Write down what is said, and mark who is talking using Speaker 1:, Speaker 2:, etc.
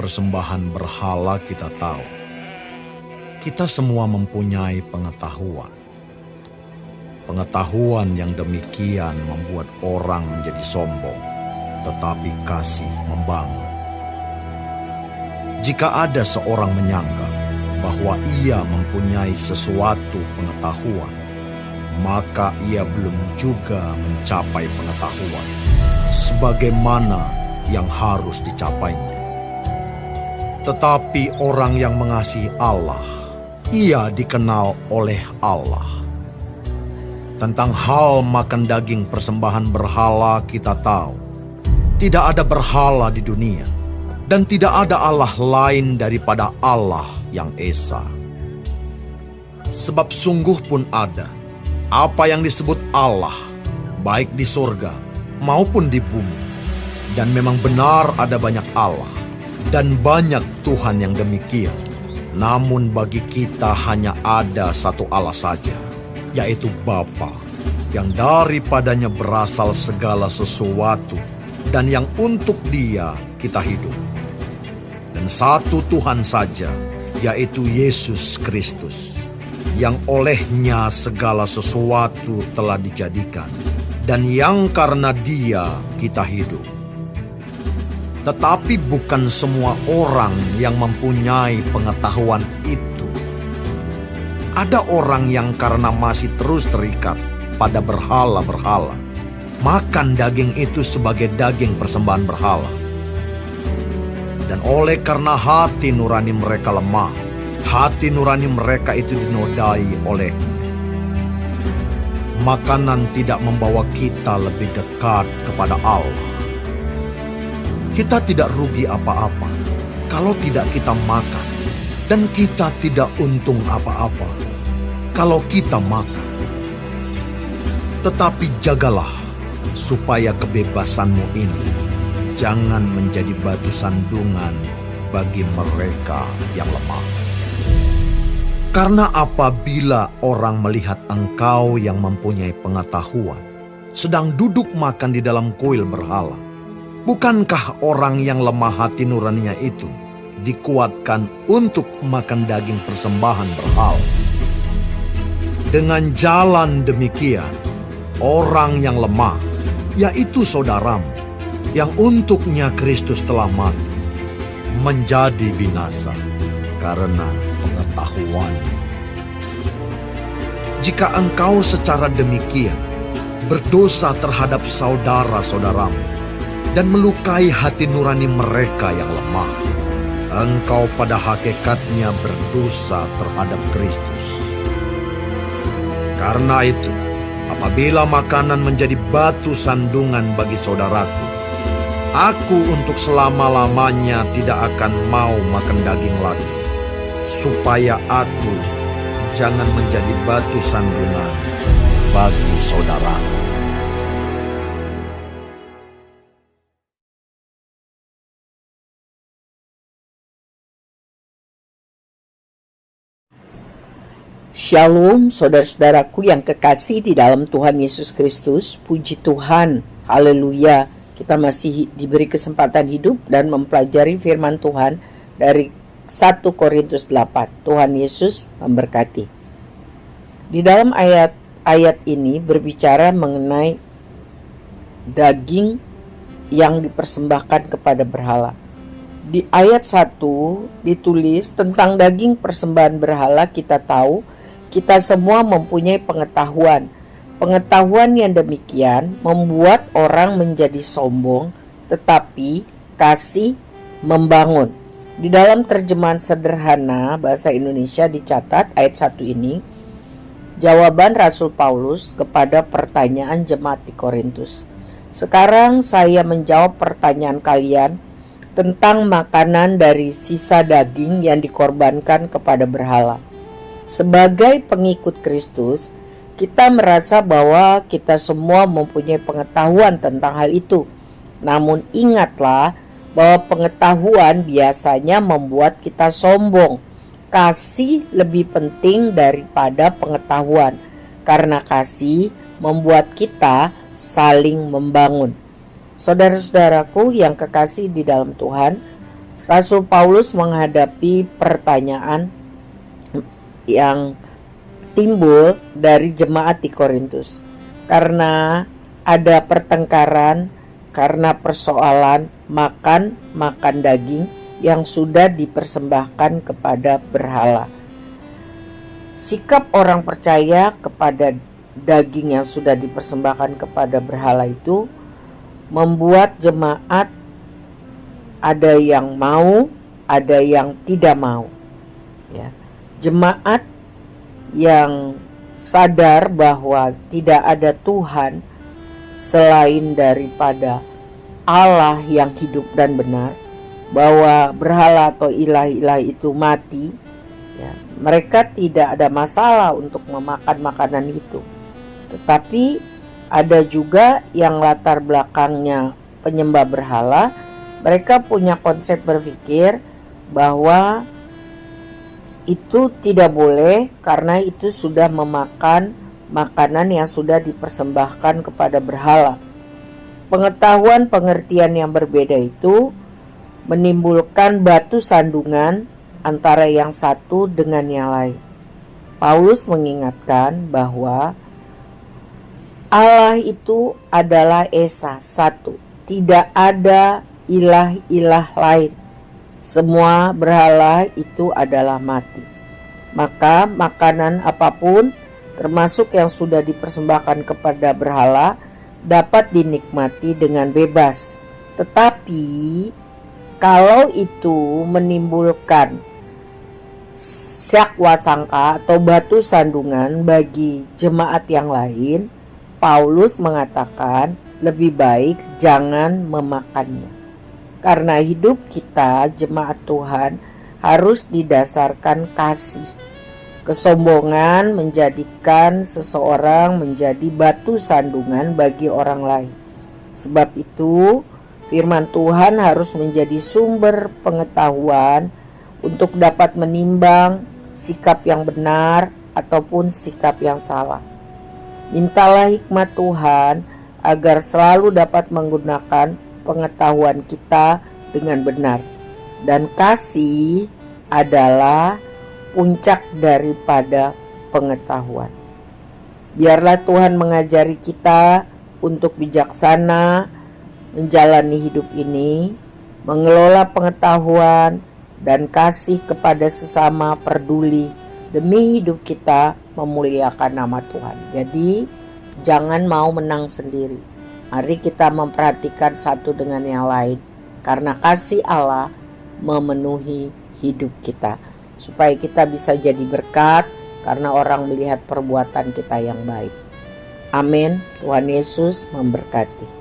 Speaker 1: persembahan berhala kita tahu. Kita semua mempunyai pengetahuan. Pengetahuan yang demikian membuat orang menjadi sombong, tetapi kasih membangun. Jika ada seorang menyangka bahwa ia mempunyai sesuatu pengetahuan, maka ia belum juga mencapai pengetahuan sebagaimana yang harus dicapainya. Tetapi orang yang mengasihi Allah, ia dikenal oleh Allah. Tentang hal makan daging persembahan berhala kita tahu, tidak ada berhala di dunia, dan tidak ada Allah lain daripada Allah yang Esa. Sebab sungguh pun ada apa yang disebut Allah, baik di surga maupun di bumi. Dan memang benar ada banyak Allah dan banyak Tuhan yang demikian. Namun bagi kita hanya ada satu Allah saja, yaitu Bapa, yang daripadanya berasal segala sesuatu dan yang untuk Dia kita hidup. Dan satu Tuhan saja, yaitu Yesus Kristus, yang olehnya segala sesuatu telah dijadikan, dan yang karena Dia kita hidup. Tetapi bukan semua orang yang mempunyai pengetahuan itu. Ada orang yang karena masih terus terikat pada berhala-berhala, makan daging itu sebagai daging persembahan berhala. Dan oleh karena hati nurani mereka lemah, hati nurani mereka itu dinodai olehnya. Makanan tidak membawa kita lebih dekat kepada Allah. Kita tidak rugi apa-apa kalau tidak kita makan, dan kita tidak untung apa-apa kalau kita makan. Tetapi jagalah supaya kebebasanmu ini jangan menjadi batu sandungan bagi mereka yang lemah. Karena apabila orang melihat engkau yang mempunyai pengetahuan sedang duduk makan di dalam kuil berhala, bukankah orang yang lemah hati nuraninya itu dikuatkan untuk makan daging persembahan berhala? Dengan jalan demikian, orang yang lemah, yaitu saudaramu, yang untuknya Kristus telah mati, menjadi binasa karena pengetahuan. Jika engkau secara demikian berdosa terhadap saudara-saudaramu dan melukai hati nurani mereka yang lemah, engkau pada hakikatnya berdosa terhadap Kristus. Karena itu, apabila makanan menjadi batu sandungan bagi saudaraku, aku untuk selama-lamanya tidak akan mau makan daging lagi, supaya aku jangan menjadi batu sandungan bagi saudaraku.
Speaker 2: Shalom saudara-saudaraku yang kekasih di dalam Tuhan Yesus Kristus. Puji Tuhan, haleluya. Kita masih diberi kesempatan hidup dan mempelajari firman Tuhan dari 1 Korintus 8. Tuhan Yesus memberkati. Di dalam ayat ini berbicara mengenai daging yang dipersembahkan kepada berhala. Di ayat 1 ditulis tentang daging persembahan berhala. Kita tahu kita semua mempunyai pengetahuan. Pengetahuan yang demikian membuat orang menjadi sombong, tetapi kasih membangun. Di dalam terjemahan sederhana bahasa Indonesia dicatat ayat 1 ini, jawaban Rasul Paulus kepada pertanyaan jemaat di Korintus. Sekarang saya menjawab pertanyaan kalian tentang makanan dari sisa daging yang dikorbankan kepada berhala. Sebagai pengikut Kristus, kita merasa bahwa kita semua mempunyai pengetahuan tentang hal itu. Namun ingatlah bahwa pengetahuan biasanya membuat kita sombong. Kasih lebih penting daripada pengetahuan, karena kasih membuat kita saling membangun. Saudara-saudaraku yang kekasih di dalam Tuhan, Rasul Paulus menghadapi pertanyaan yang timbul dari jemaat di Korintus karena ada pertengkaran karena persoalan makan daging yang sudah dipersembahkan kepada berhala. Sikap orang percaya kepada daging yang sudah dipersembahkan kepada berhala itu membuat jemaat ada yang mau, ada yang tidak mau. Ya. Jemaat yang sadar bahwa tidak ada Tuhan selain daripada Allah yang hidup dan benar, bahwa berhala atau ilah-ilah itu mati, ya, mereka tidak ada masalah untuk memakan makanan itu. Tetapi ada juga yang latar belakangnya penyembah berhala, mereka punya konsep berpikir bahwa itu tidak boleh karena itu sudah memakan makanan yang sudah dipersembahkan kepada berhala. Pengetahuan pengertian yang berbeda itu menimbulkan batu sandungan antara yang satu dengan yang lain. Paulus mengingatkan bahwa Allah itu adalah Esa, satu. Tidak ada ilah-ilah lain. Semua berhala itu adalah mati. Maka makanan apapun, termasuk yang sudah dipersembahkan kepada berhala, dapat dinikmati dengan bebas. Tetapi kalau itu menimbulkan syak wasangka atau batu sandungan bagi jemaat yang lain, Paulus mengatakan lebih baik jangan memakannya. Karena hidup kita jemaat Tuhan harus didasarkan kasih. Kesombongan menjadikan seseorang menjadi batu sandungan bagi orang lain. Sebab itu firman Tuhan harus menjadi sumber pengetahuan untuk dapat menimbang sikap yang benar ataupun sikap yang salah. Mintalah hikmat Tuhan agar selalu dapat menggunakan pengetahuan kita dengan benar. Dan kasih adalah puncak daripada pengetahuan. Biarlah Tuhan mengajari kita untuk bijaksana menjalani hidup ini, mengelola pengetahuan dan kasih kepada sesama, peduli demi hidup kita memuliakan nama Tuhan. Jadi jangan mau menang sendiri. Mari kita memperhatikan satu dengan yang lain, karena kasih Allah memenuhi hidup kita, supaya kita bisa jadi berkat karena orang melihat perbuatan kita yang baik. Amin. Tuhan Yesus memberkati.